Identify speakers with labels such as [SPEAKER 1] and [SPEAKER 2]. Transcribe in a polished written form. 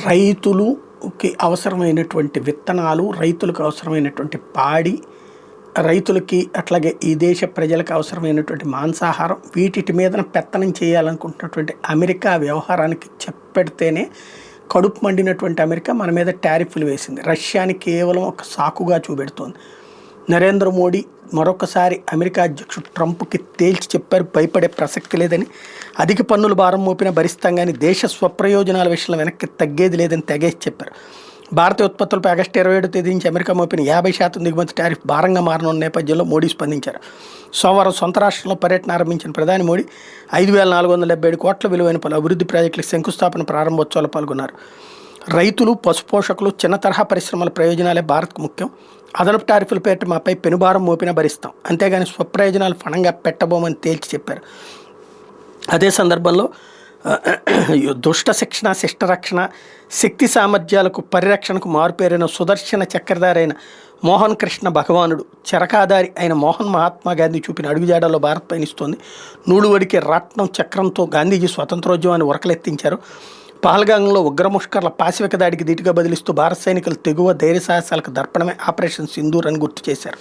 [SPEAKER 1] రైతులుకి అవసరమైనటువంటి విత్తనాలు, రైతులకు అవసరమైనటువంటి పాడి, రైతులకి అట్లాగే ఈ దేశ ప్రజలకు అవసరమైనటువంటి మాంసాహారం వీటిటి మీదన పెత్తనం చేయాలనుకుంటున్నటువంటి అమెరికా వ్యవహారానికి చెప్పెడితేనే కడుపు మండినటువంటి అమెరికా మన మీద టారిఫ్లు వేసింది. రష్యాని కేవలం ఒక సాకుగా చూపెడుతోంది. నరేంద్ర మోడీ మరొకసారి అమెరికా అధ్యక్షుడు ట్రంప్కి తేల్చి చెప్పారు, భయపడే ప్రసక్తి లేదని. అధిక పన్నులు భారం మోపినా భరిస్తాం కానీ దేశ స్వప్రయోజనాల విషయంలో వెనక్కి తగ్గేది లేదని తెగేసి చెప్పారు. భారతీయ ఉత్పత్తులపై ఆగస్టు 27 తేదీ నుంచి అమెరికా మోపిన 50% దిగుమతి టారిఫ్ భారంగా మారనున్న నేపథ్యంలో మోడీ స్పందించారు. సోమవారం సొంత రాష్ట్రంలో పర్యటన ఆరంభించిన ప్రధాని మోడీ 5,477 కోట్ల విలువైన పలు అభివృద్ధి ప్రాజెక్టులకు శంకుస్థాపన ప్రారంభోత్సవాలు పాల్గొన్నారు. రైతులు, పశుపోషకులు, చిన్న తరహా పరిశ్రమల ప్రయోజనాలే భారత్కు ముఖ్యం. అదనపు టారిఫ్ల పేరిట మాపై పెనుభారం మోపినా భరిస్తాం, అంతేగాని స్వప్రయోజనాలు ఫణంగా పెట్టబోమని తేల్చి చెప్పారు. అదే సందర్భంలో దుష్ట శిక్షణ, శిష్టరక్షణ, శక్తి సామర్థ్యాలకు పరిరక్షణకు మారుపేరైన సుదర్శన చక్రధారైన మోహన్ కృష్ణ భగవానుడు, చరకాధారి అయిన మోహన్ మహాత్మా గాంధీ చూపిన అడుగుజాడల్లో భారత్ పయనిస్తోంది. నూలు వడికే రాట్నం చక్రంతో గాంధీజీ స్వతంత్రోద్యమాన్ని ఉరకలెత్తించారు. పహల్గాంలో ఉగ్రముష్కర్ల పాశవిక దాడికి ధీటుగా బదిలిస్తూ భారత సైనికులు తెగువ ధైర్య సాహసాలకు దర్పణమే ఆపరేషన్ సింధూర్ అని గుర్తు చేశారు.